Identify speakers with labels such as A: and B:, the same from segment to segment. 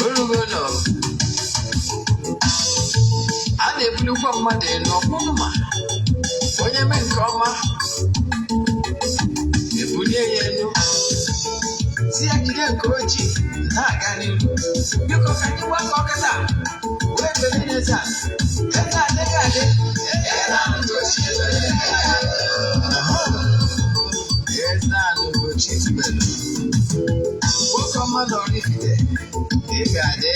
A: Urugono. A na-ebuli ụgwọ mmadụ n'ọkpụma. Onye mee nke ọma. Ebulie ya elu. Si ya jide nke oji na-aga n'ihu. Biko ka anyị gbakọ kịta. Wee bere n'eze a. Eze adịghị adị. Eze-Ana Ugochi Eze-Ana Ugochi tubelu. Nwoke ọma na oraifite. Ị ga-adị.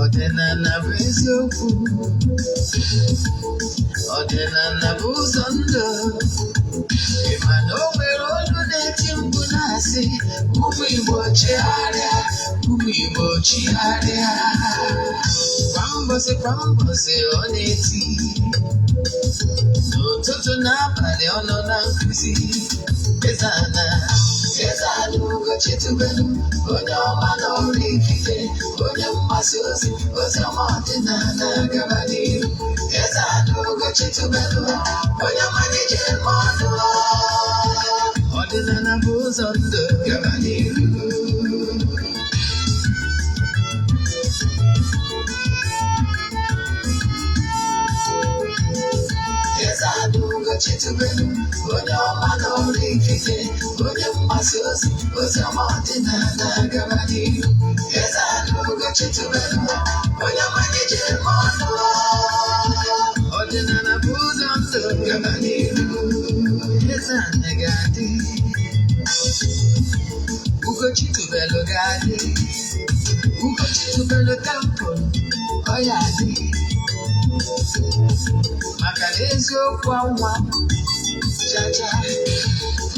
A: Ọdịnala bụ eziokwu. Ọdịnala bụ ụzọ ndụ. Ị ma na o nwere olu na-eti mkpu na-asị ụmụ Igbo chigharịa, ụmụ Igbo chigharịa. Kwa mbọsị ọ na-eti. N'ụtụtụ n'abalị ọ nọ na nkụzi. Eze-Ana Ugochi tubelu. Onye ọma na oraifite. Onye mgbasa ozi ọma ọdịnala gaba n'ihu. Eze-Ana Ugochi tubelu. Onye mmalite mmadụ. Ọdịnala bụ ụzọ ndụ gaba n'ihu. Eze-Ana Ugochi tubelu. Onye ọma na oraifite. Onye mgbasa ozi ọma ọdịnala gaba n'ihu. Eze-Ana Ugochi tubelu. Onye mmalite mmadụ. Ọdịnala bụ ụzọ ndụ gaba n'ihu. Eze-Ana ga-adị. Ugochi tubelu ga-adị. Ugochi tubelu tempụl ọ ya adị. Maka na eziokwu anwa jaja.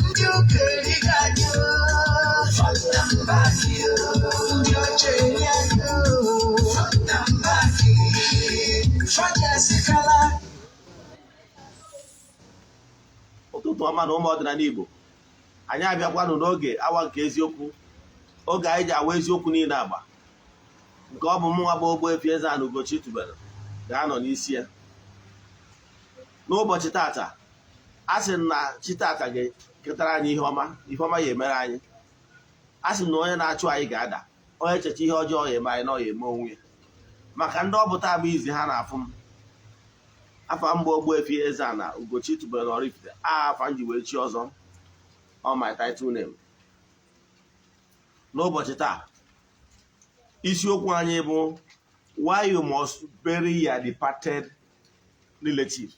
A: Ndị okenye ga-adị. Fọnta mbaki. Ndị oche ya adị. Fọnta mbaki. Fajasikala.
B: Ụtụtụ ọma na ụmụ ọdịnala Igbo. Anyị abịakwanụ n'oge awa nke eziokwu. Oge anyị ji awa eziokwu niile agba. Nke ọ bụ mụnwa bụ Ogbuefi Eze-Ana Ugochi tubelu ga-anọ n'isi ya. N'ụbọchị tata, a sị na chi tata ga-eketara anyị ihe ọma ya emere anyị. A sị na onye na-achụ anyị ga-ada. Onye echecha ihe ọjọọ ya eme anyị na ọ ya eme onwe ya. Maka ndị ọ bụ taa bụ izi ha na-afụ m. Afa m bụ Ogbuefi Eze-Ana Ugochi tubelu na oraifite. Afa m ji wee chi ọzọ. All my title name. N'ụbọchị taa, isiokwu anyị bụ why you must bury your departed relatives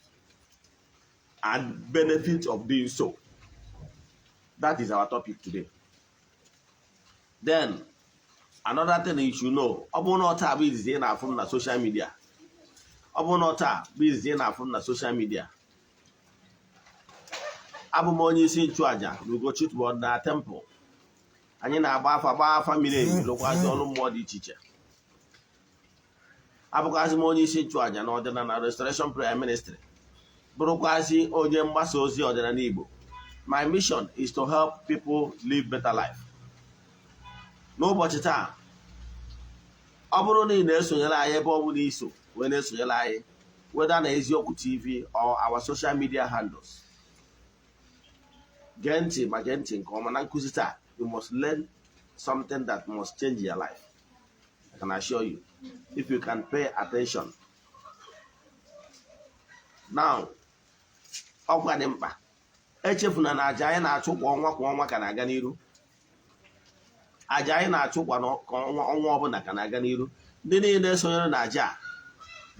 B: and benefits of doing so. That is our topic today. Then, another thing you should know, ọ bụrụ na ọ taa bụ izizi ị na-afụ m na social media. Ọ bụrụ na ọ taa bụ izizi ị na-afụ m na social media. Abụ m onye isi nchụaja na Ugochi tubelu na temple. Anyị na-agba afa miri emi lụkwazị ọrụ mmụọ dị iche iche. Abụkwazị m onye isi nchụaja na ọdịnala Restoration Prayer Ministry. Bụrụkwazị onye mgbasa ozi ọdịnala Igbo. My mission is to help people live better life. N'ụbọchị taa, ọ bụrụ na ị na-esonyere anyị ebe ọ bụla iso wee na-esonyere anyị, whether na Eziokwu TV or our social media handles. Gee ntị ma gee ntị nke ọma na nkụzi taa. You must learn something that must change your life. I can assure you, if you can pay attention. Now, ọkwa dị mkpa. Echefuna na aja anyị na-achụ kwa ọnwa ka na-aga n'iru. Aja anyị na-achụ kwa ọnwa ọbụla ka na-aga n'iru. Ndị niile sonyere na aja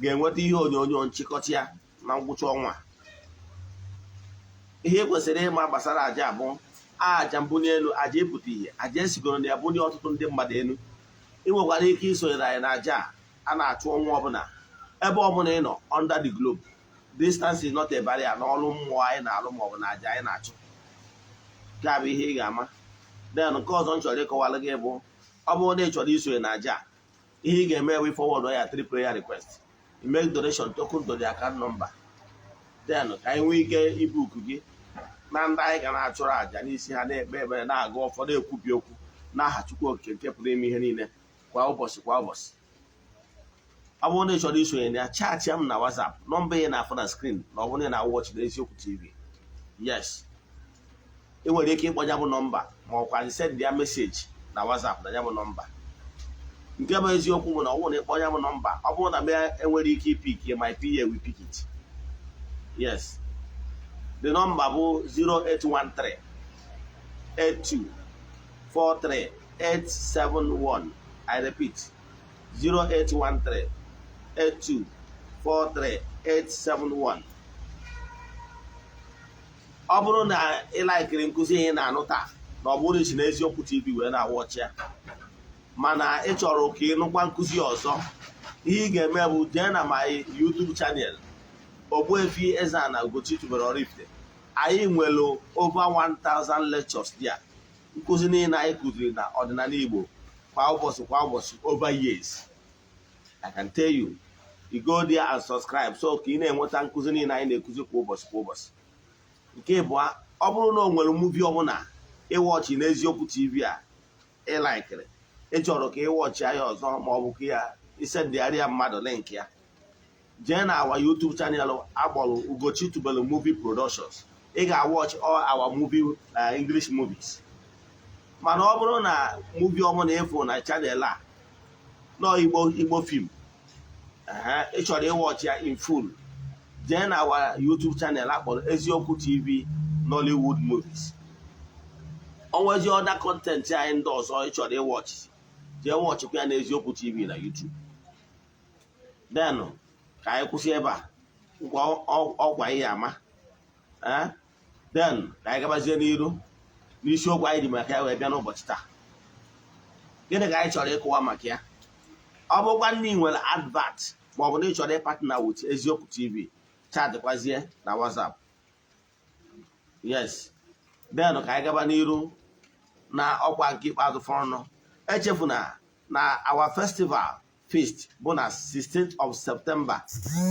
B: ga-enweta ihe onyonyo nchịkọta ya na ngwụcha ọnwa. Ihe kwesịrị ịma gbasara aja bụ aja mbunye elu, aja epụta ihe, aja esigoro na ya bunye ọtụtụ ndị mmadụ elu. Ị nwekwara ike isonyere anyị na aja a na-achụ ọnwa ọbụla ebe ọbụla ị nọ under the globe. Distance is not a barrier n'ọrụ mmụọ anyị na-alụ maọbụ na aja anyị na-achụ. Nke a bụ ihe ị ga-ama. Then nke ọzọ m chọrọ ịkọwalụ gị bụ ọ bụrụ na ị chọrọ isonye na aja, ihe ị ga-eme we forward ya 3 prayer request. You make donation token to the account number. Then ka anyị nwee ike ibuku gị na ndị anyị ga na-achụrụ aja n'isi ha na-ekpe ekpere na-agụ ụfọdụ ekwubi okwu n'aha Chukwu Okike nke pụrụ ime ihe niile kwa ụbọchị kwa ụbọchị. Ọ bụrụ na ị chọrọ isonye na ya, chaatị m na WhatsApp nọmba ị na-afụ na screen na ọ bụrụ na ị na-awọchị na Eziokwu TV. Yes, ị nwere ike ịkpọ ya bụ nọmba ma ọ kwa send ya meseji na WhatsApp na ya bụ nọmba. Nke bụ eziokwu bụ na ọ bụrụ na ịkpọ ya bụ nọmba, ọ bụrụ na m enwere ike ipik my PA will pick it. Yes, the number bụ 0813 8243 871. I repeat, 0813 8243 871. Ọ bụrụ na ị laikiri nkụzi ihe na-anụ taa na ọ bụrụ isi na Eziokwu TV wee na-awọchi ya, mana ị chọrọ ka ị nụkwa nkụzi ọzọ, ihe ị ga-eme bụ jee na my YouTube channel Ogbuefi Eze-Ana Ugochi tubelu oraifite. Anyị nwere over 1000 lectures there. Nkụzi niile anyị kụziri na ọdịnala Igbo kwa ụbọchị over years. I can tell you, you go there and subscribe so ka ị na-enweta nkụzi niile anyị na-ekuzi kwa ụbọchị. Nke bụ ọ bụrụ na o nwere movie ọbụla ịwọchị n'Eziokwu TV a ịlaikiri, ị chọrọ ka ịwọchị ya ọzọ ma ọ bụ ka ya isendịgharịa mmadụ link ya, jee na our YouTube channel akpọrọ Ugochi tubelu movie productions. Ị ga-awọchị all our movie English movies. Mana ọ bụrụ na movie ọbụla ịfụ na channel a nọ Igbo film, ị chọrọ ịwọchị ya in full, jee na our YouTube channel akpọrọ Eziokwu TV Nollywood movies. O nwezi other content anyị ndị ọzọ ị chọrọ ịwọchị, jee wọchịkwa ya na Eziokwu TV na YouTube. Then ka anyị kwụsị ebe a, ọkwa ihe ama. Then ka anyị gabazie n'iru n'isiokwu anyị dị maka ya wee bịa n'ụbọchị taa. Gịnị ka anyị chọrọ ịkụwa maka ya? Ọ bụkwa ndị nwere advert ma ọ bụ na ị chọrọ ịpartner with Eziokwu TV, chaatịkwazie na WhatsApp. Yes, then ka anyị gaba n'iru na ọkwa nke ikpeazụ fọrọnụ. Echefuna na our festival feast bụ na 16th of September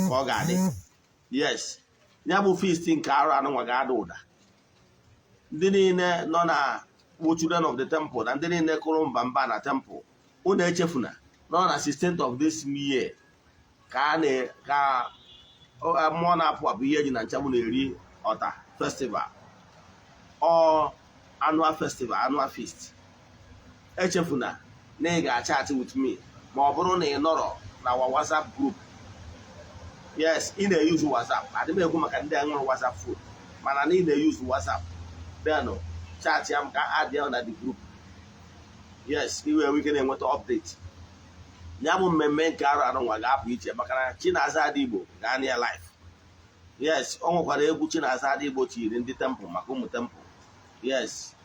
B: ka ọ ga-adị. Yes, ya bụ feast nke arụ anụnwa ga-ada ụda. Ndị niile nọ na children of the temple na ndị niile kụrụ mba na temple, unu echefuna nọ na 16th of this year ka mmụọ na-apụ apụ ihe ji na nchagbu na-eri ọta festival or annual festival, annual feast. Echefuna na ị ga-achat with me ma ọ bụrụ na ị nọrọ na our WhatsApp group. Yes, ị na-use WhatsApp. Adị m ekwu maka ndị a nwere WhatsApp phone, mana na ị na-use WhatsApp, then chat ya m ka add ya na the group. Yes, iwe ike na-enweta update. Ya bụ mmemme nke arụ anụnwa ga-apụ iche maka na Chinaza Ada Igbo ga-anị ya live. Yes, o nwekwara egwu Chinaza Ada Igbo tiri ndị temple maka ụmụ temple. Yes,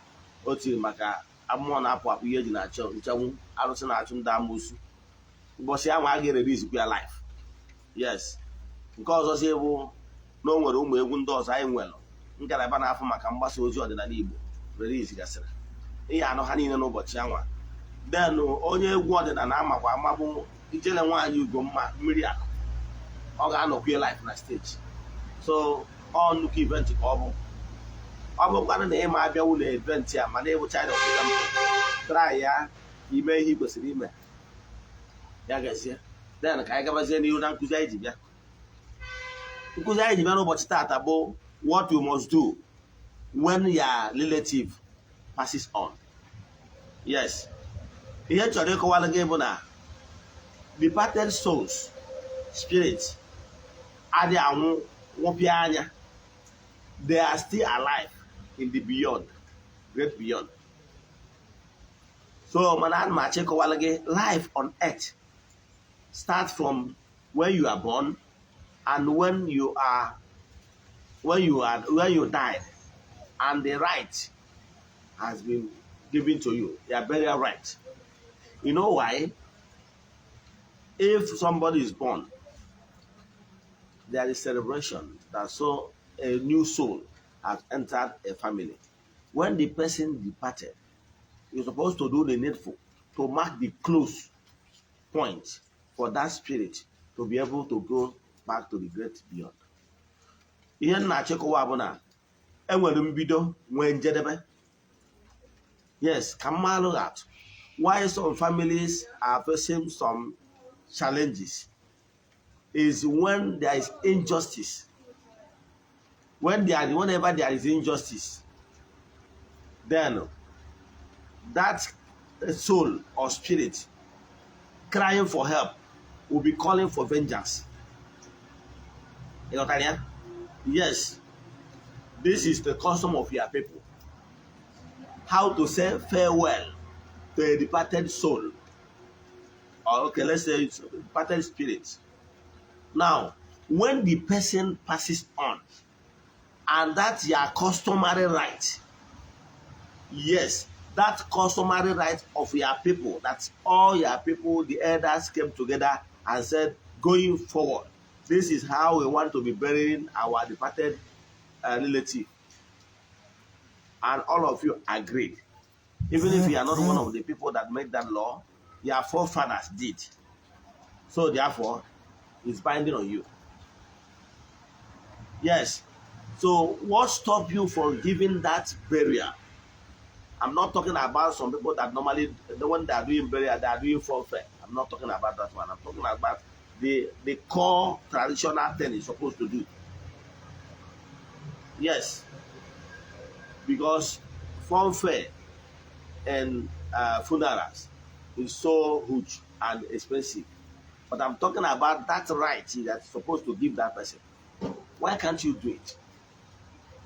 B: o tiri maka mmụọ na-apụ apụ ihe ji na-achọ nchanwu, arụsị na-achụ ndị amoosu. Ụbọchị ahụ a ga-erelease ya live. Yes, nke ọzọ si bụ na o nwere ụmụ egwu ndị ọzọ anyị nwere ngalaba na-afụ maka mgbasa ozi ọdịnala Igbo release gasịrị. Ihe anụ ha niile n'ụbọchị anwa. Then onye egwu ọdịnala amakwa amabụ Ijele nwaanyị Ugomma mmiri akụ, ọ ga-anọkwa live na stage. So ọ nnukwu event ka ọ bụ. Ọ bụkwana na ịma abịawu na event ya mana ịbụ child of the temple, try ya ime ihe ị kwesịrị ime ya gazie. Then ka anyị gabazie n'ihu na nkụzi anyị ji bịa. Nkụzi anyị ji bịa n'ụbọchị taata bụ what you must do when your relative passes on. Yes, ihe chọrọ ịkọwara gị bụ na departed souls, spirits, adị anwụ nwụpịa anya. They are still alive in the beyond, great beyond. So mana ana m achọ ịkọwara gị life on earth starts from when you are born and when you died, and the right has been given to you, your burial right. You know why? If somebody is born, there is celebration that so a new soul has entered a family. When the person departed, you're supposed to do the needful to mark the close point for that spirit to be able to go back to the great beyond. Ihe na-achịkọwa bụ na enwere mbido nwee njedebe. Yes, come look at why some families are facing some challenges is when there is injustice. Whenever there is injustice, then that soul or spirit crying for help will be calling for vengeance. You know what I mean? Yes, this is the custom of your people. How to say farewell to a departed soul. Or okay, let's say it's a departed spirit. Now, when the person passes on, and that's your customary right, yes, that customary right of your people, that's all your people, the elders came together and said, going forward, this is how we want to be burying our departed relative. And all of you agreed. Even if you are not one of the people that made that law, your forefathers did. So therefore, it's binding on you. Yes. So what stopped you from giving that burial? I'm not talking about some people that normally, the one that are doing burial, they are doing forfeit. I'm not talking about that one. I'm talking about the core traditional thing is supposed to do. Yes. Because forfeit and funerals is so huge and expensive. But I'm talking about that right that's supposed to give that person. Why can't you do it?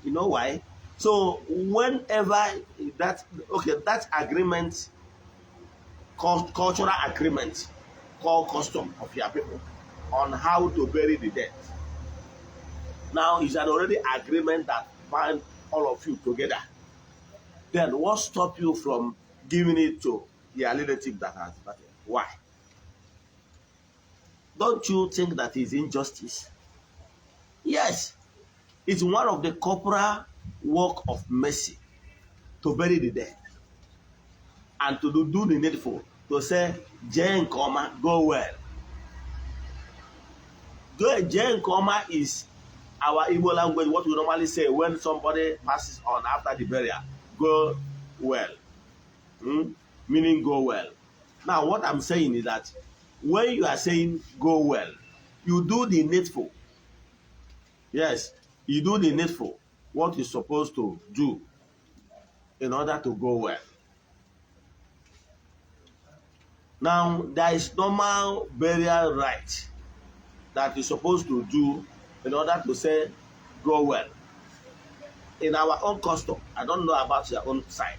B: You know why? So whenever that agreement, cultural agreement, called custom of your people on how to bury the dead. Now is an already agreement that bind all of you together. Then what stops you from giving it to your relative that has died? Why? Don't you think that is injustice? Yes. It's one of the corporal work of mercy to bury the dead and to do the needful, to say, Jane Koma, go well. Jane Koma is our Igbo language, what we normally say when somebody passes on after the burial. Go well. Meaning go well. Now, what I'm saying is that when you are saying go well, you do the needful. Yes, you do the needful, what you're supposed to do in order to go well. Now, there is normal burial right that you're supposed to do in order to say go well. In our own custom, I don't know about your own side.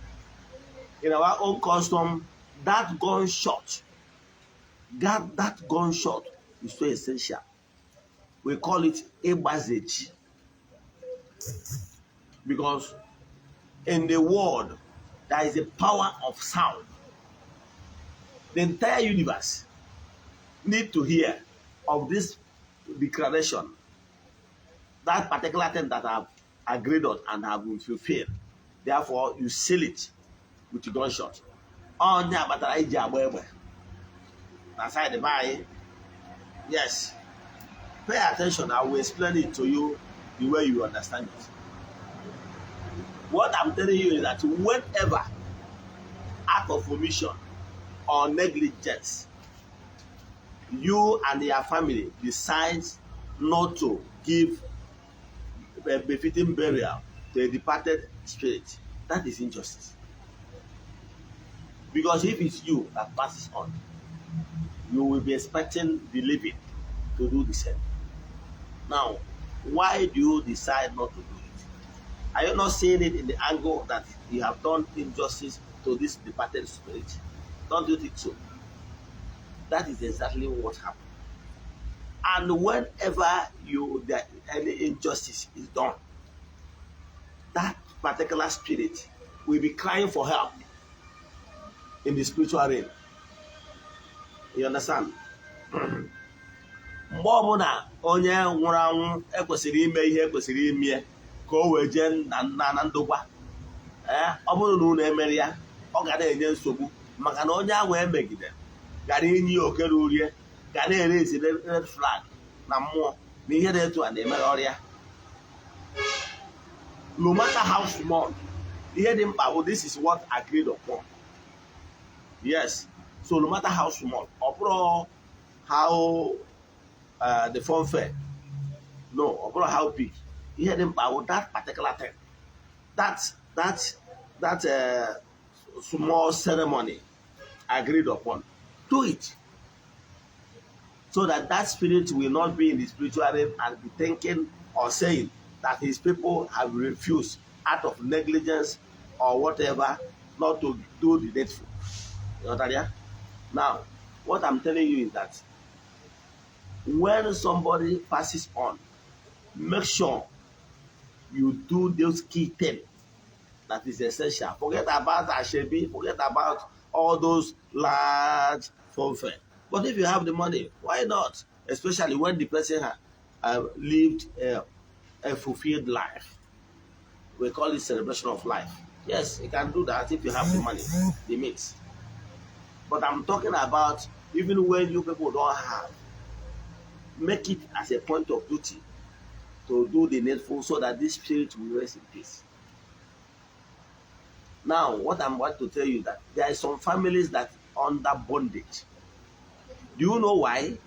B: In our own custom, that gunshot is so essential. We call it ebazeji. Because in the world, there is a power of sound. The entire universe need to hear of this declaration, that particular thing that I've agreed on and have been fulfilled. Therefore, you seal it with a gunshot. On the side the by, yes. Pay attention, I will explain it to you the way you understand it. What I'm telling you is that whenever act of omission or negligence, you and your family decides not to give a befitting burial to a departed spirit, that is injustice. Because if it's you that passes on, you will be expecting the living to do the same. Now, why do you decide not to do it? Are you not seeing it in the angle that you have done injustice to this departed spirit? Don't you think so? That is exactly what happened. And whenever any injustice is done, that particular spirit will be crying for help in the spiritual realm. You understand? Mgbe ọbụla onye nwụrụ anwụ ekwesịrị ime ihe ekwesịrị ime ka o wee jee na ndokwa, ọ bụrụ na unu emere ya, ọ ga na-enye nsogbu maka na onye ahụ emegide gara inye oke rurie, ga na-erezi red flag na mmụọ na ihe dị etu a na-emere ọrịa. No matter how small, Hear them, oh, this is what agreed upon. Yes. So no matter how small, or how the phone fair, no, or how big, hear them about that particular thing. That small ceremony agreed upon. Do it. So that that spirit will not be in the spiritual realm and be thinking or saying that his people have refused out of negligence or whatever not to do the needful. You understand? Now, what I'm telling you is that when somebody passes on, make sure you do those key things that is essential. Forget about Ashebi, forget about all those large funfair. But if you have the money, why not? Especially when the person has lived a fulfilled life. We call it celebration of life. Yes, you can do that if you have the money, the means. But I'm talking about even when you people don't have, make it as a point of duty to do the needful so that this spirit will rest in peace. Now, what I'm about to tell you that there are some families that are under bondage. Do you know why?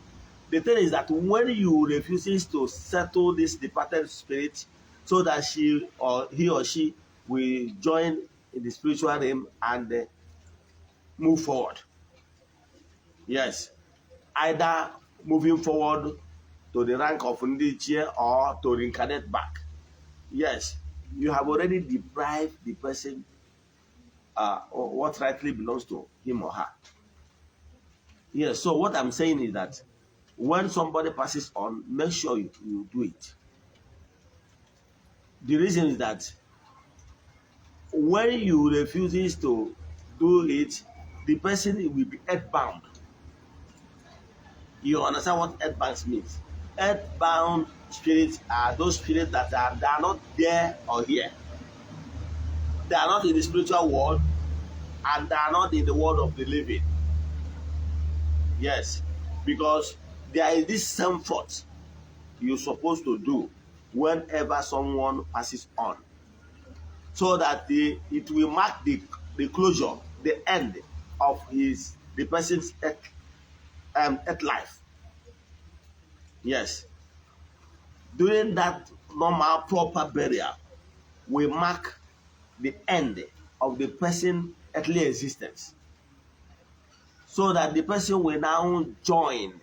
B: The thing is that when you refuses to settle this departed spirit so that he or she will join in the spiritual realm and move forward. Yes. Either moving forward to the rank of Ndichie or to reincarnate back. Yes. You have already deprived the person what rightly belongs to him or her. Yes. So what I'm saying is that when somebody passes on, make sure you do it. The reason is that when you refuses to do it, the person will be earthbound. You understand what earthbound means? Earthbound spirits are those spirits that they are not there or here. They are not in the spiritual world and they are not in the world of the living. Yes, because there is this same thought you're supposed to do whenever someone passes on, so that it will mark the closure, the end of the person's earth life. Yes, during that normal proper burial, we mark the end of the person's earthly existence, so that the person will now join.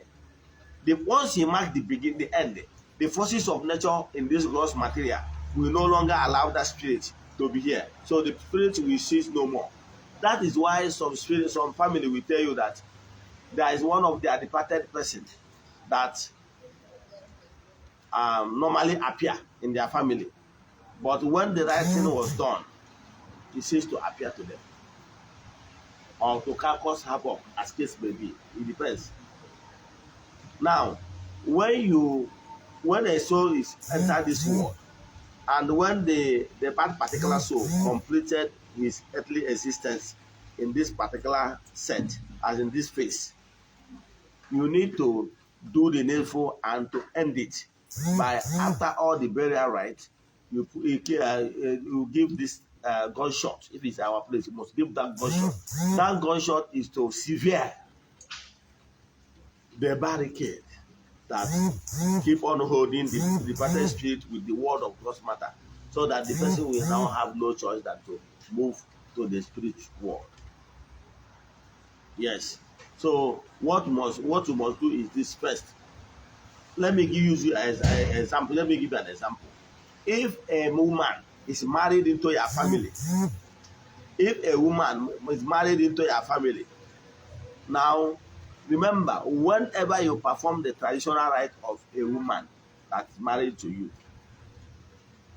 B: Once he marks the end, the forces of nature in this gross material will no longer allow that spirit to be here. So the spirit will cease no more. That is why some family will tell you that there is one of their departed person that normally appear in their family. But when the right thing was done, he ceased to appear to them. Or to cause havoc, as case may be. It depends. Now, when a soul is entered this world, and when that particular soul completed his earthly existence in this particular set, as in this phase, you need to do the needful and to end it by, after all the burial rites, you give this gunshot. If it's our place, you must give that gunshot. That gunshot is to sever the barricade that keep on holding the departed spirit with the word of God's matter, so that the person will now have no choice than to move to the spirit world. Yes. So what you must do is this first. Let me give you an example. Let me give you an example. If a woman is married into your family, now remember, whenever you perform the traditional rite of a woman that is married to you,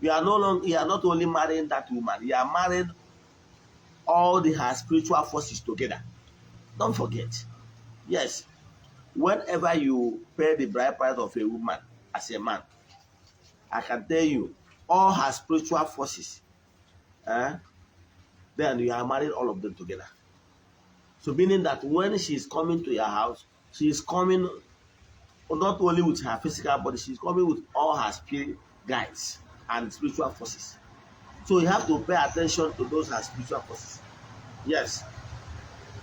B: you are not only marrying that woman, you are marrying all her spiritual forces together. Don't forget. Yes, whenever you pay the bride price of a woman as a man, I can tell you, all her spiritual forces, then you are marrying all of them together. So meaning that when she is coming to your house, she is coming not only with her physical body, she is coming with all her spirit guides and spiritual forces. So you have to pay attention to those as spiritual forces. Yes.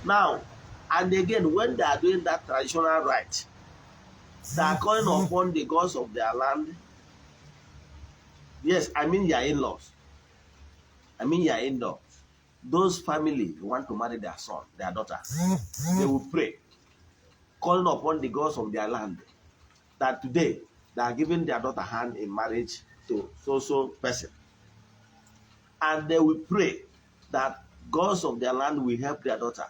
B: Now, and again, when they are doing that traditional rite, they are calling upon the gods of their land. Yes, I mean your in-laws. I mean your in-laws. Those families want to marry their son, their daughter. They will pray, calling upon the gods of their land, that today they are giving their daughter hand in marriage to so person. And they will pray that gods of their land will help their daughter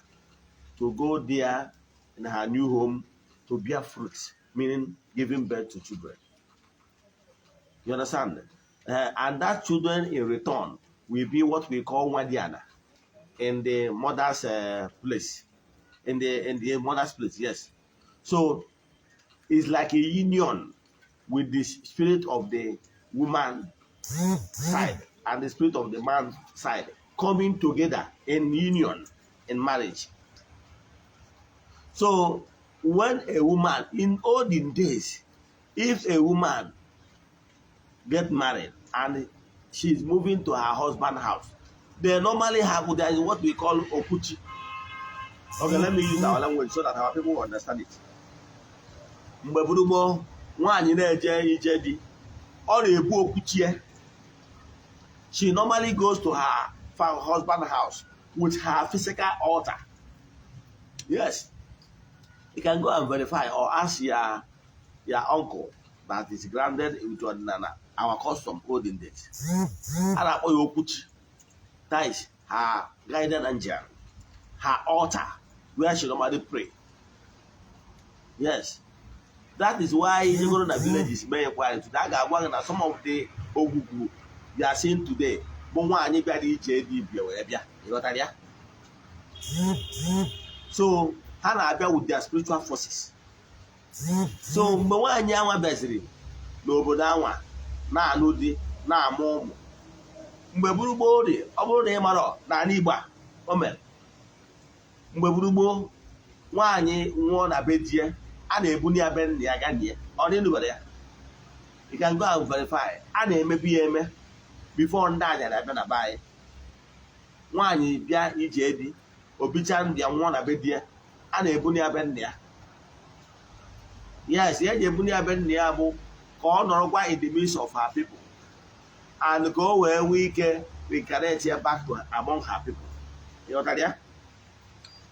B: to go there in her new home to bear fruits, meaning giving birth to children. You understand? And that children in return will be what we call Wadiana in the mother's place. In the mother's place, yes. So it's like a union with the spirit of the woman side and the spirit of the man side coming together in union in marriage. So when a woman, in olden days, if a woman get married and she's moving to her husband's house, they normally have, there is what we call Okuchi. Okay, let me use our language so that our people will understand it. Mgbe burumo nwaanyị na-eje ije di, ọ na-ebu okwuchie. She normally goes to her husband's house with her physical altar. Yes. You can go and verify or ask your uncle that is grounded into our custom olden days. That is her guided angel, her altar, where she normally pray. Yes. That is why you go to the villages, that some of the Ogugu you are seeing today, so ha na-abịa with their spiritual forces. So mgbe nwaanyị anwa beziri n'obodo anwa na-anụ di na-amụ ụmụ, mgbe gburugburu dị, ọ bụrụ na ị mara n'ala Igbo a o mere, mgbe gburugburu nwaanyị nwụọ na be die, a na-ebuni ya be nna ya ga nie, ọ dịnubere ya. You can go and verify. A na-emebi ya eme before ndị anya na-abịa na be anyị. Nwaanyị bịa ije di, obicha ndị ya nwụọ na be die, a na-ebuni ya be nna ya. Yes, ya na-ebuni ya be nna ya bụ ka ọ nọrọkwa in the midst of her people and ka o wee nwee ike reincarnate ya back to among her people. Ịghọtara ya?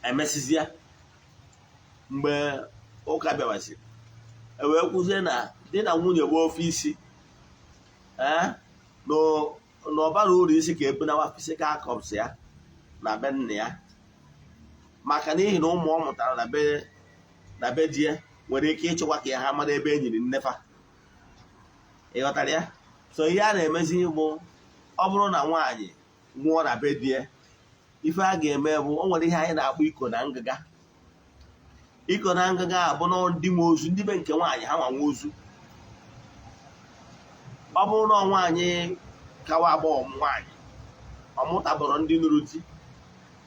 B: Emesizie mgbe ụka bịawasị, wee kwuzie na di na nwunye bụ ofe isi, na ọbara uru isi ka ebunawa physical cups ya na be nna ya, maka n'ihi na ụmụ ọ mụtara na be die nwere ike ịchọkwa ka ya ha mara ebe e nyiri nnefa. Ịghọtara ya? So ihe a na-emezi bụ ọ bụrụ na nwaanyị nwụọ na be die, ife a ga-eme bụ o nwere ihe anyị na-akpọ iko na ngịga. Iko na ngịga abụ na ndị nwe ozu, ndị be nke nwaanyị ha nwa nwe ozu. Ọ bụrụ na nwaanyị kawa agbọghọ nwaanyị ọ mụtabụrụ ndị nụrụ di,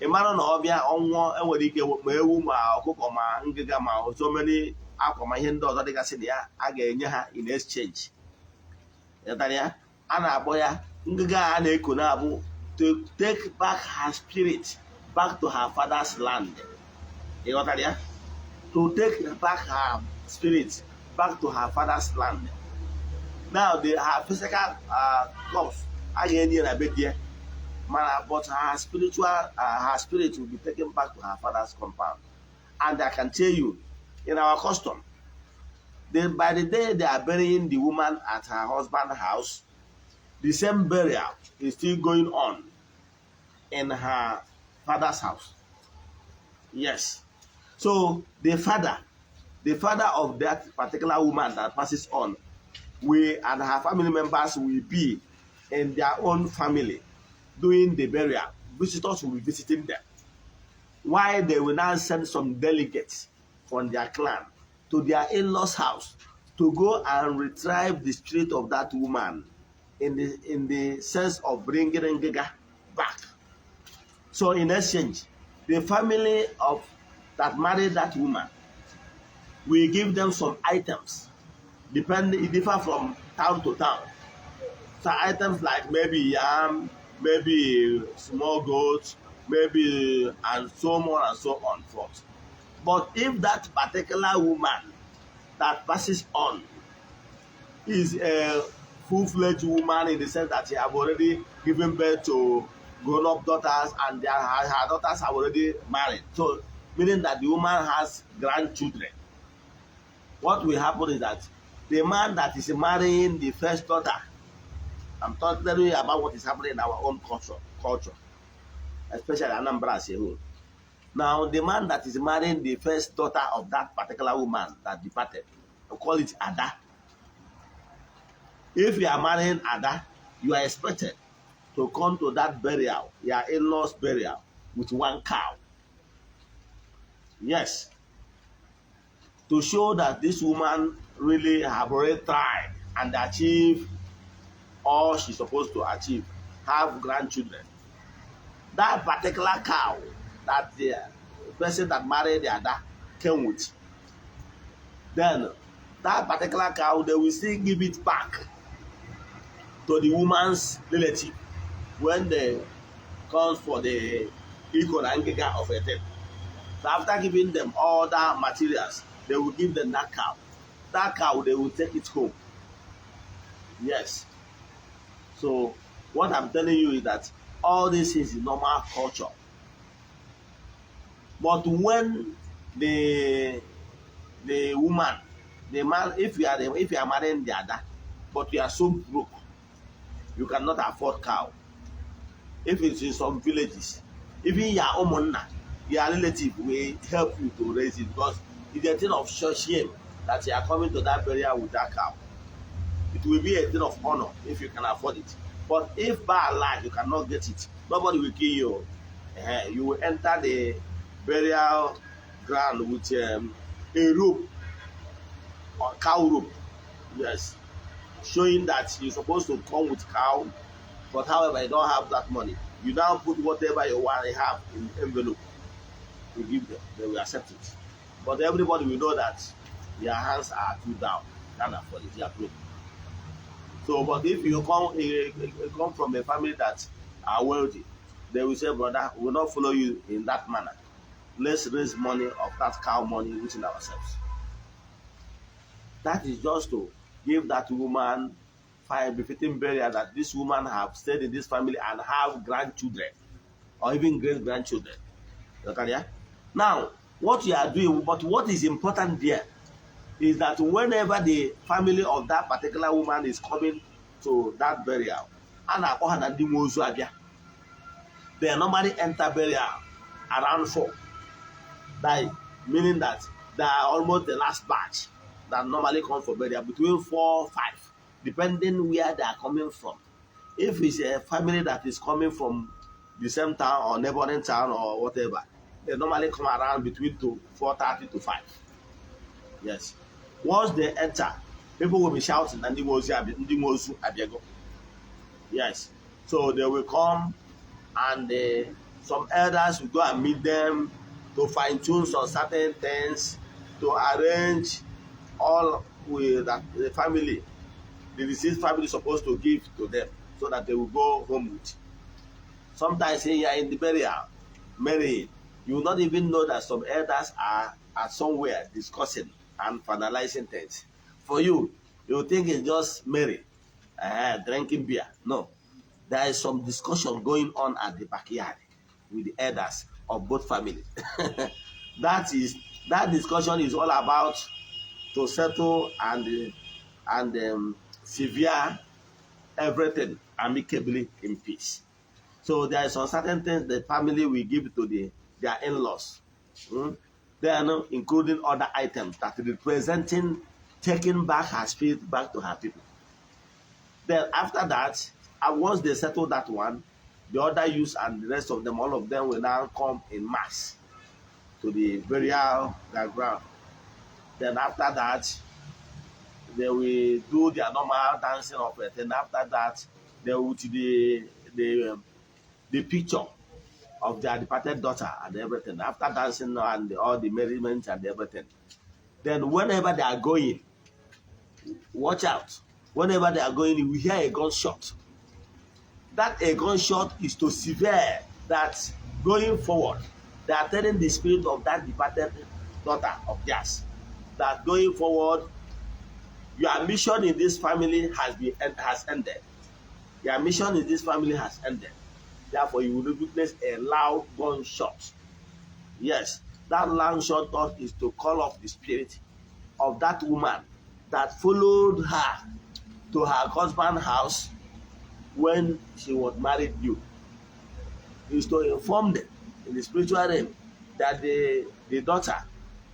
B: ị mara na ọ bịa ọnwụọ, enwere ike ma ewu ma ọkụkọ ma ngịga ma ozomeri akwa ma ihe ndị ọzọ dịgasị na ya a ga-enye ha in exchange. Ịghọtara ya? A na-akpọ ya ngịga a na-eko na-abụ to take back her spirit back to her father's land. Ịghọtara ya? To take back her spirit back to her father's land. Now her physical corpse a ga-enye na be die, but her spirit will be taken back to her father's compound. And I can tell you, in our custom, by the day they are burying the woman at her husband's house, the same burial is still going on in her father's house. Yes. So the father of that particular woman that passes on, and her family members will be in their own family doing the burial. Visitors will be visiting them. Why they will now send some delegates from their clan to their in-laws' house to go and retrieve the spirit of that woman in the sense of bringing Ngega back. So in exchange, the family of that married that woman will give them some items. It differs from town to town. So items like maybe yam, maybe a small goat, maybe, and so on and so on forth. But if that particular woman that passes on is a full-fledged woman in the sense that she have already given birth to grown-up daughters and her daughters have already married, so meaning that the woman has grandchildren, what will happen is that the man that is marrying the first daughter, I'm telling you about what is happening in our own culture, especially Anambra as a whole. Now, the man that is marrying the first daughter of that particular woman that departed, we call it Ada. If you are marrying Ada, you are expected to come to that burial, your in-laws burial, with one cow. Yes. To show that this woman really have already tried and achieved all she's supposed to achieve, have grandchildren. That particular cow that the person that married the Ada came with, then that particular cow, they will still give it back to the woman's relative when they comes for the Iko and Giga of a thing. So after giving them all the materials, they will give them that cow. That cow, they will take it home. Yes. So what I'm telling you is that all this is normal culture. But when the woman, the man, if you are marrying the Ada, but you are so broke, you cannot afford cow. If it's in some villages, even your omonna, your relative will help you to raise it, because it's a thing of shame that you are coming to that burial with that cow. It will be a thing of honor if you can afford it. But if by Allah you cannot get it, nobody will kill you. You will enter the burial ground with a rope or cow rope. Yes. Showing that you're supposed to come with cow, but however you don't have that money. You now put whatever you want to have in the envelope to give them. They will accept it. But everybody will know that your hands are too down. You can't afford it. You are broke. So, but if you come from a family that are wealthy, they will say, brother, we will not follow you in that manner. Let's raise money of that cow money within ourselves. That is just to give that woman a befitting burial, that this woman have stayed in this family and have grandchildren or even great-grandchildren. Okay? Now, what you are doing, but what is important there is that whenever the family of that particular woman is coming to that burial, they normally enter burial around 4. That meaning that they are almost the last batch that normally come for burial, between 4 5, depending where they are coming from. If it's a family that is coming from the same town or neighboring town or whatever, they normally come around between 4:30 to 5. Yes. Once they enter, people will be shouting, and yes. So they will come, and some elders will go and meet them to fine-tune some certain things, to arrange all with that the family, the deceased family is supposed to give to them, so that they will go home with. Sometimes when you are in the burial, marrying, you will not even know that some elders are somewhere discussing and finalizing things. For you, you think it's just marry, drinking beer. No, there is some discussion going on at the backyard with the elders of both families. That discussion is all about to settle and severe everything amicably in peace. So there are some certain things the family will give to their in-laws. They are not including other items that representing taking back her spirit back to her people. Then after that, once they settle that one, the other youths and the rest of them, all of them will now come in mass to the burial ground. Then after that, they will do their normal dancing of it. And after that, they will to the picture of their departed daughter and everything. After dancing and all the merriment and everything. Then whenever they are going, watch out. Whenever they are going, you will hear a gunshot. that a gunshot is to sever that going forward, they are telling the spirit of that departed daughter of theirs that going forward, your mission in this family has ended. Your mission in this family has ended. Therefore, you will witness a loud gunshot. Yes, that loud shot thought is to call off the spirit of that woman that followed her to her husband's house when she was married new. Is to inform them in the spiritual realm that the daughter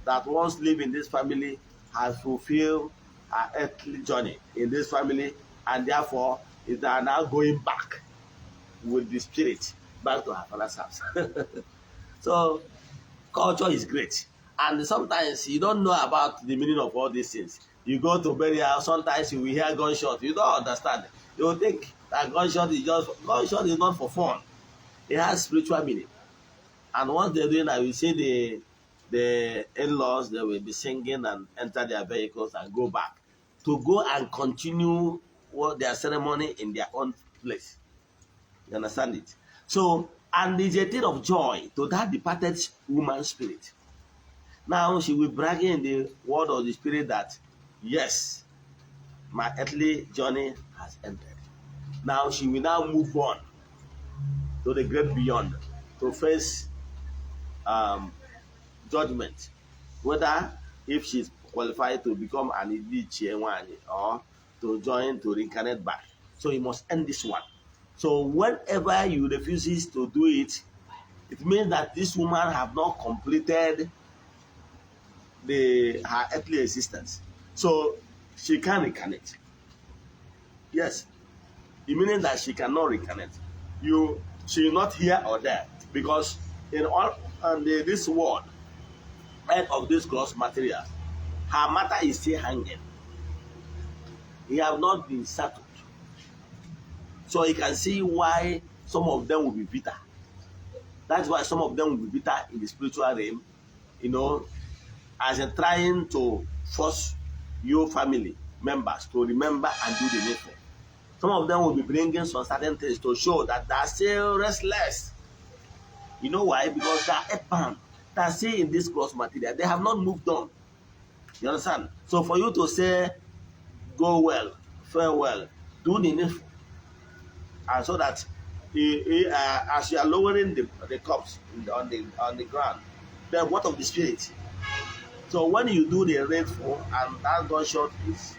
B: that once lived in this family has fulfilled her earthly journey in this family, and therefore is now going back with the spirit back to her father's house. So culture is great, and sometimes you don't know about the meaning of all these things. You go to burial, sometimes you will hear gunshot, you don't understand. You will think that gunshot is not for fun. It has spiritual meaning. And once they're doing that, we see the in-laws, they will be singing and enter their vehicles and go back to go and continue their ceremony in their own place. You understand it? So, and it's a thing of joy to that departed woman's spirit. Now she will brag in the word of the spirit that, yes, my earthly journey has ended. Now she will now move on to the great beyond to face judgment, whether if she's qualified to become an Idichie or to join to reincarnate back. So you must end this one. So whenever you refuses to do it, it means that this woman have not completed her earthly existence. So she can reincarnate. Yes, it meaning that she cannot reincarnate. She not here or there, because in all this world, out of this gross material, her matter is still hanging. He have not been settled. So you can see why some of them will be bitter. That's why some of them will be bitter in the spiritual realm, as in trying to force your family members to remember and do the needful. Some of them will be bringing some certain things to show that they are still restless. You know why? Because they are earthbound. They are still in this gross material. They have not moved on. You understand? So for you to say, go well, farewell, do the needful, and so that as you are lowering the cups on the ground, then what of the spirit? So when you do the needful and that gunshot is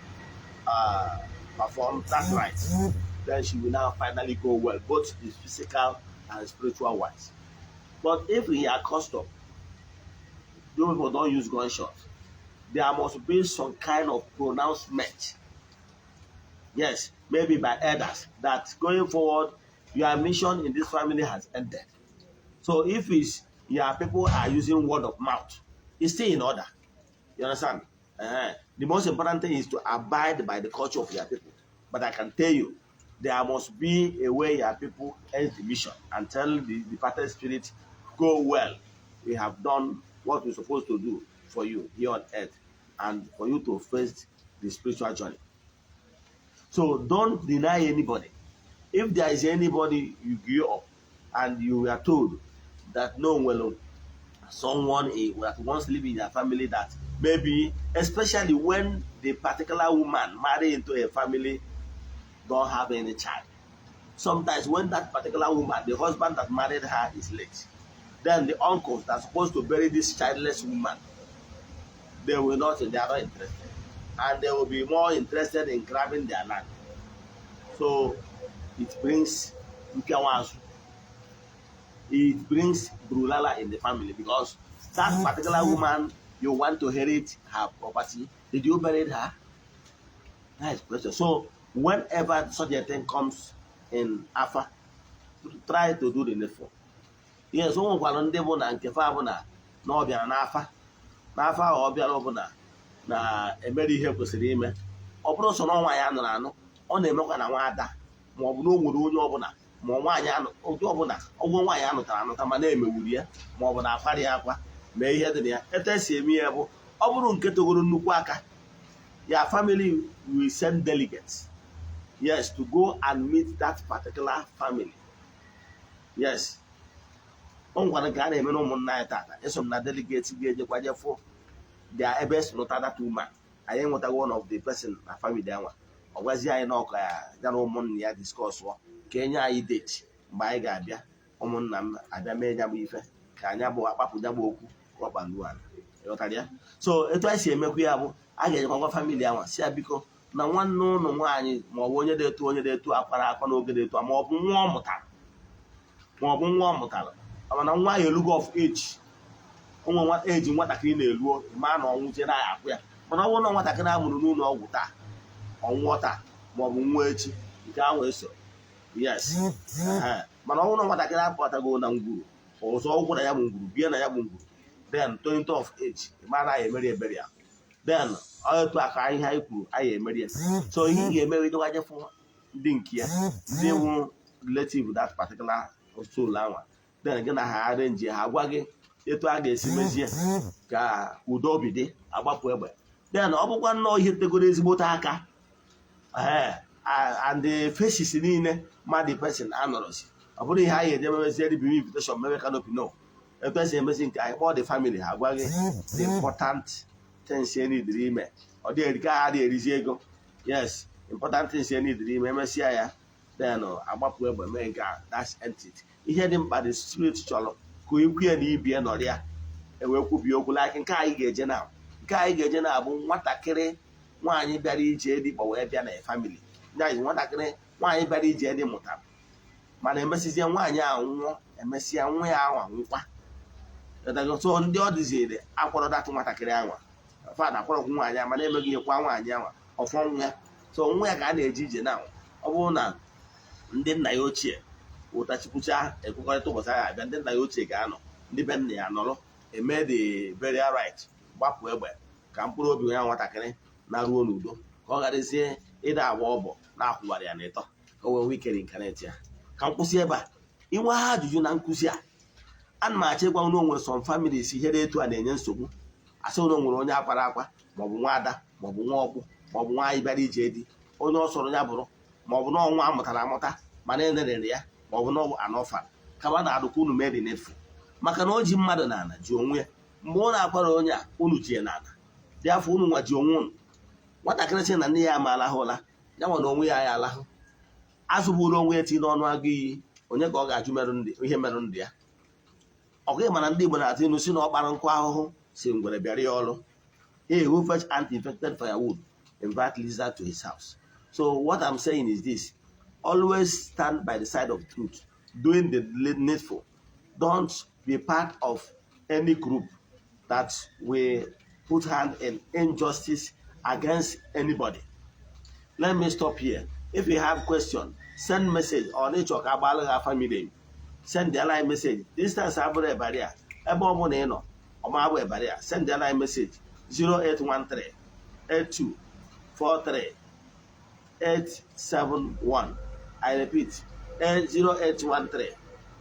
B: performed, that's right, then she will now finally go well, both the physical and spiritual wise. But if we are accustomed, you people don't use gunshot, there must be some kind of pronouncement. Yes, maybe by elders, that going forward, your mission in this family has ended. So if your people are using word of mouth, it's still in order. You understand? The most important thing is to abide by the culture of your people. But I can tell you, there must be a way your people end the mission and tell the departed spirit, go well. We have done what we're supposed to do for you here on earth and for you to face the spiritual journey. So don't deny anybody. If there is anybody you grew up and you were told that no, well, someone that once lived in your family that maybe, especially when the particular woman married into a family don't have any child. Sometimes when that particular woman, the husband that married her is late, then the uncles that are supposed to bury this childless woman, they are not interested. And they will be more interested in grabbing their land. So it brings brulala in the family, because that particular woman, you want to inherit her property. Did you bury her? That is question. So whenever such a thing comes in Afa, try to do the needful. Yes, someone will ndị bụ na nke fa bụ na ọ bịara n'afa ọ bịara ọbụna na emere ihe kwesịrị ime. Ọ bụrụ so na nwaanyị anụrụ anụ, ọ na-emekwa na nwaada, ma ọ bụ na o nwere onye ọbụla, ma nwaanyị onye ọbụla, ọgwụ nwaanyị anụtara anụta ma na-emewuri ya, ma ọ bụ na akwara ya akwa, mee ihe dị na ya. Etu esi eme ya bụ, ọ bụrụ nke togoro nnukwu aka, your family will send delegates yes, to go and meet that particular family. Yes. On one guy, I know Monday, it's on the delegates, for their best not that woman. I ain't what one of the person, a family down. Or was I know that woman near discourse war. Kenya, I date by Gabia, Omonam, Adameja Bife, Kanyabo, Papu Jaboku, Wapanduan. So it was a make we have. I get one family hour, see, because now one no one more 1 year, 2 years, 2 apara, no get to a more warm mụtara mana nwa ya elugo of age ụmụ nwa eji nwatakịrị na-eluo ma na ọnwụzie na ya akwụ ya mana ọ bụrụ na nwatakịrị a mụrụ n'ụlọ ọgwụ taa ọnwụọ taa maọbụ nwa echi nke ahụ eso yes mana ọ bụrụ na nwatakịrị akpọtago na ngwuru ọzọ ụkwụ na ya bụ ngwuru bie na ya bụ ngwuru then 20 of age ma na ya emeri eberi ya then otu aka ihe anyị kwuru anyị emeri ya so ihe ị ga-emeri dịwaje fụ ndị nke ya ndị wụ relative that particular soul anwa then gị na ha arrange ha agwa gị etu a ga-esi mezie ka udo obi dị agbapụ egbe then ọ bụkwa nnọọ ihe tegoro ezigbote aka and the faces niile ma the person anọrọsi ọ bụrụ ihe anyị eje memezie dị biri invitation meme canopy no etu esi emezi nke anyị kpọọ the family ha agwa gị the important things e nidiri ime ọ dị erika ha dị erizi ego yes important things e nidiri ime emesịa ya then agbapụ egbe mee nke that's entity ihe dị mkpa the spirit chọrọ ka ikwu ya na ibie nọrịa ewee kwubi okwu like nke anyị ga-eje na abụ nwatakịrị nwaanyị bịara ije dị kpọ wee bịa na family nwatakịrị nwaanyị bịara ije dị mụtara mana emesizie nwaanyị ahụ nwụọ emesịa nwa ya ahụ anwụkwa so ndị ọ dịziri akwọrọ datụ nwatakịrị anwa fada akpọrọkwu nwaanyị a mana emeghị ihe kwa nwaanyị anwa ọfọ nwa ya so nwa ya ka a na-eje ije na ọ bụrụ na ndị nna ya ochie ụtachikwucha ekwekọrịta ụbọchị ahụ abịa ndị nna ya ochie ga-anọ ndị be nna ya nọrọ eme the burial right gbapụ egbe ka mkpụrụ obi ya nwatakịrị na-ruo n'udo ka ọ gharazie ịda agba ọbọ na-akwụwara ya n'ịtọ ka o wee nwee ikere inkanet ya ka m kwụsị ebe a inwe ha ajụjụ na nkụzi a ana m achọ ịgwa unu onwere some families ihe dị etu a na-enye nsogbu asị unu nwere onye akwara akwa maọbụ nwa ada maọbụ nwa ọkpụ maọbụ nwaanyị bịara ije di onye ọ sọrọ ya bụrụ maọbụ na ọnwa amụtara amụta mana enerere ya maọbụ na ọ bụ anọfa kama na-adụkwa unu mere n'efu maka na o ji mmadụ na ana ji onwe ya mgbe ọ na-akwara onye a unu ji na ana dị afọ unu nwa ji onwe unu nwatakịrị sị na nne ya ama alahụ ụla ya nwa na onwe ya ya alahụ azụburu onwe ya tinye n'ọnụ agụ iyi onye ka ọ ga-ajụ ihe merụ ndị ya ọ gaghị mana ndị Igbo na-atụ inu si na ọkpara nkụ ahụhụ si ngwere bịara ya ọrụ who fetch anti-infected firewood invite lizard to his house. So what I'm saying is this: always stand by the side of truth, doing the needful. Don't be part of any group that will put hand in injustice against anybody. Let me stop here. If you have question, send message on each of our family. Send the line message. Distance above a barrier. Above no, or a barrier. Send the line message 0813 82 43 871. I repeat 0813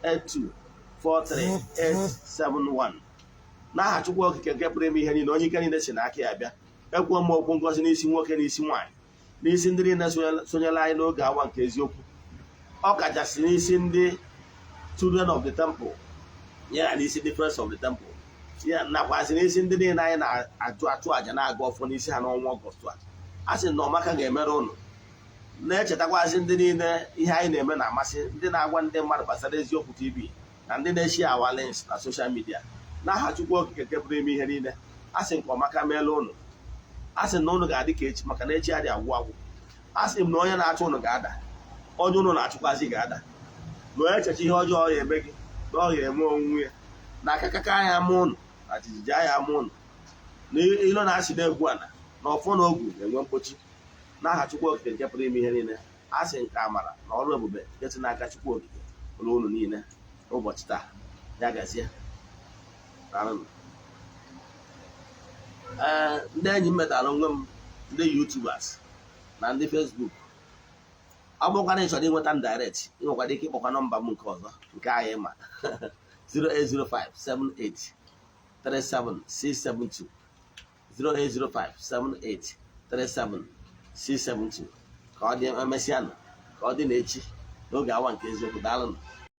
B: 82 43 871. N'aha Chukwu Okike nke pụrụ ime ihe niile onye ike niile si n'aka ya bịa ekwuo m okwu ngozi n'isi nwoke n'isi nwaanyị n'isi ndị niile sonyela anyị n'oge awa nke eziokwu ọ kachasị n'isi ndị children of the temple ya n'isi ndị friends of the temple ya nakwazi n'isi ndị niile anyị na-achụ àjà na-aga ọfọ n'isi ha n'ọnwa Ọgọstụ a sị na ọmaka ga-emere ụnụ na-echetakwazị ndị niile ihe anyị na-eme na-amasị ndị na-agwa ndị mmadụ gbasara eziokwu TV na ndị na-eshi awa links na soshal midia n'aha Chukwu Okike nke pụrụ ime ihe niile a sị nke ọmaka meela ụnụ a sị na ụnụ ga-adị ka echi maka na echi adị agwụ agwụ a sị m na onye na-achụ ụnụ ga-ada onye ụnụ na-achụkwazị ga-ada na onye echecha ihe ọjọọ ya eme gị na ọ ga-eme onwe ya na akakaka anya ama ụnụ na jijiji anya ama ụnụ na ilo na-asị na-egwu ana na ọfọ na ogwu na-enwe mkpochi n'aha Chukwu Okike nke pụrụ ime ihe niile a sị nke amara na ọrụ ebube detị n'aka Chukwu Okike ụlọ ụnụ niile ụbọchị taa ya gazie. Ndị enyi m metara onwe m ndị YouTubers na ndị Facebook ọ bụrụkwa na ị chọrọ inweta m direct ị nwekwara ike ịkpọkwa nọmba m nke ọzọ nke anyị ma 08057837672 08057837672 ka ọ dị emesịa nụ ka ọ dị n'echi n'oge awa nke eziokwu. Daalụ nụ.